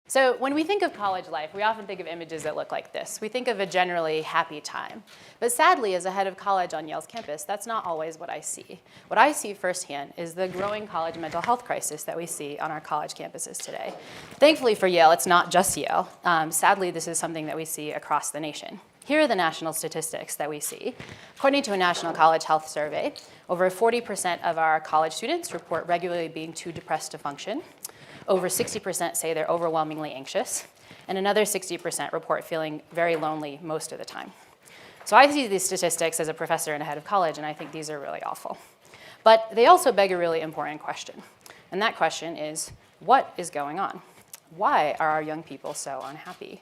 So when we think of college life, we often think of images that look like this. We think of a generally happy time. But sadly, as a head of college on Yale's campus, that's not always what I see. What I see firsthand is the growing college mental health crisis that we see on our college campuses today. Thankfully for Yale, it's not just Yale. Sadly, this is something that we see across the nation. Here are the national statistics that we see. According to a national college health survey, over 40% of our college students report regularly being too depressed to function. Over 60% say they're overwhelmingly anxious, and another 60% report feeling very lonely most of the time. So I see these statistics as a professor and a head of college, and I think these are really awful. But they also beg a really important question, and that question is, what is going on? Why are our young people so unhappy?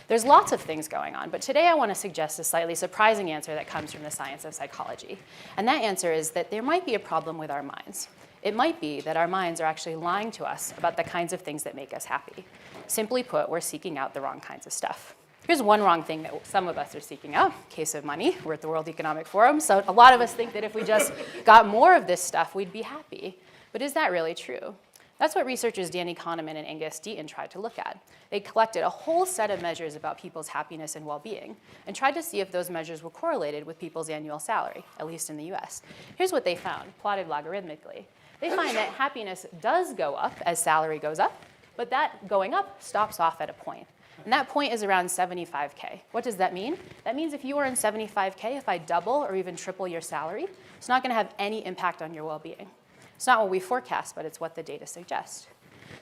There's lots of things going on, but today I want to suggest a slightly surprising answer that comes from the science of psychology. And that answer is that there might be a problem with our minds. It might be that our minds are actually lying to us about the kinds of things that make us happy. Simply put, we're seeking out the wrong kinds of stuff. Here's one wrong thing that some of us are seeking out, case of money. We're at the World Economic Forum, so a lot of us think that if we just got more of this stuff, we'd be happy. But is that really true? That's what researchers Danny Kahneman and Angus Deaton tried to look at. They collected a whole set of measures about people's happiness and well-being and tried to see if those measures were correlated with people's annual salary, at least in the US. Here's what they found, plotted logarithmically. They find that happiness does go up as salary goes up, but that going up stops off at a point. And that point is around 75K. What does that mean? That means if you earn 75K, if I double or even triple your salary, it's not going to have any impact on your well-being. It's not what we forecast, but it's what the data suggests.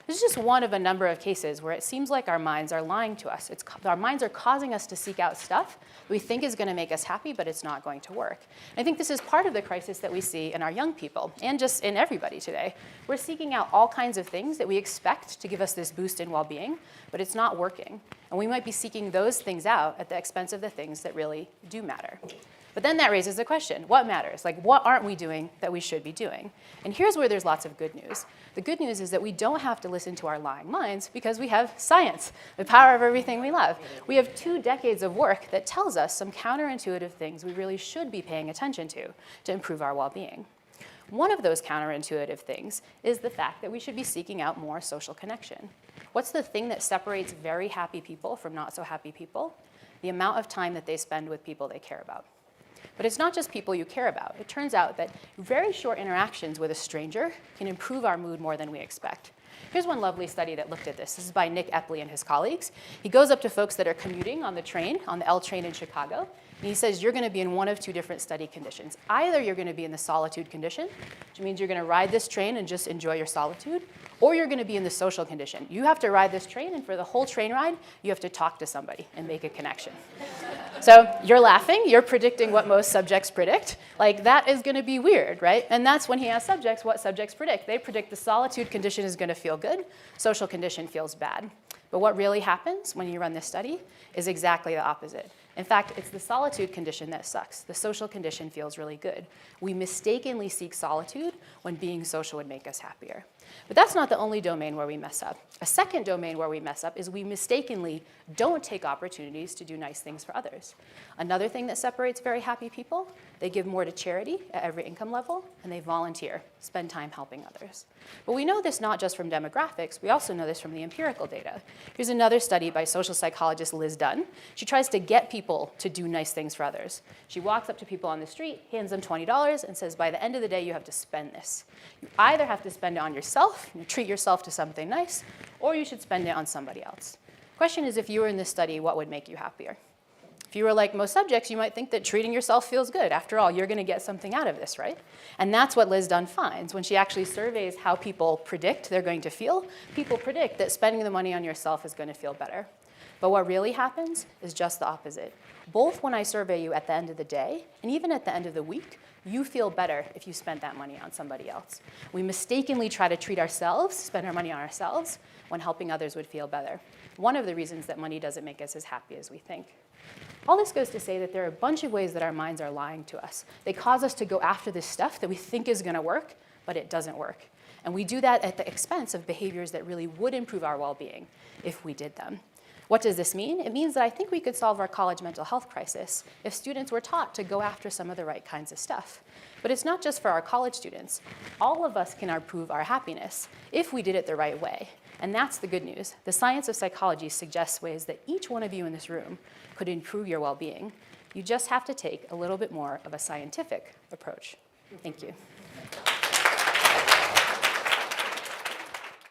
This is just one of a number of cases where it seems like our minds are lying to us. Our minds are causing us to seek out stuff that we think is going to make us happy, but it's not going to work. And I think this is part of the crisis that we see in our young people, and just in everybody today. We're seeking out all kinds of things that we expect to give us this boost in well-being, but it's not working. And we might be seeking those things out at the expense of the things that really do matter. But then that raises the question, what matters? Like, what aren't we doing that we should be doing? And here's where there's lots of good news. The good news is that we don't have to listen to our lying minds because we have science, the power of everything we love. We have 2 decades of work that tells us some counterintuitive things we really should be paying attention to improve our well-being. One of those counterintuitive things is the fact that we should be seeking out more social connection. What's the thing that separates very happy people from not so happy people? The amount of time that they spend with people they care about. But it's not just people you care about. It turns out that very short interactions with a stranger can improve our mood more than we expect. Here's one lovely study that looked at this. This is by Nick Epley and his colleagues. He goes up to folks that are commuting on the train, on the L train in Chicago, and he says, you're going to be in one of 2 different study conditions. Either you're going to be in the solitude condition, which means you're going to ride this train and just enjoy your solitude, or you're going to be in the social condition. You have to ride this train, and for the whole train ride, you have to talk to somebody and make a connection. So you're laughing, you're predicting what most subjects predict. Like, that is going to be weird, right? And that's when he asks subjects what subjects predict. They predict the solitude condition is going to feel good, social condition feels bad. But what really happens when you run this study is exactly the opposite. In fact, it's the solitude condition that sucks. The social condition feels really good. We mistakenly seek solitude when being social would make us happier. But that's not the only domain where we mess up. A second domain where we mess up is we mistakenly don't take opportunities to do nice things for others. Another thing that separates very happy people, they give more to charity at every income level, and they volunteer, spend time helping others. But we know this not just from demographics, we also know this from the empirical data. Here's another study by social psychologist Liz Dunn. She tries to get people to do nice things for others. She walks up to people on the street, hands them $20, and says, by the end of the day, you have to spend this. You either have to spend it on yourself, treat yourself to something nice, or you should spend it on somebody else. The question is, if you were in this study, what would make you happier? If you were like most subjects, you might think that treating yourself feels good. After all, you're going to get something out of this, right? And that's what Liz Dunn finds. When she actually surveys how people predict they're going to feel, people predict that spending the money on yourself is going to feel better. But what really happens is just the opposite. Both when I survey you at the end of the day, and even at the end of the week, you feel better if you spent that money on somebody else. We mistakenly try to treat ourselves, spend our money on ourselves, when helping others would feel better. One of the reasons that money doesn't make us as happy as we think. All this goes to say that there are a bunch of ways that our minds are lying to us. They cause us to go after this stuff that we think is going to work, but it doesn't work. And we do that at the expense of behaviors that really would improve our well-being if we did them. What does this mean? It means that I think we could solve our college mental health crisis if students were taught to go after some of the right kinds of stuff. But it's not just for our college students. All of us can improve our happiness if we did it the right way. And that's the good news. The science of psychology suggests ways that each one of you in this room could improve your well-being. You just have to take a little bit more of a scientific approach. Thank you.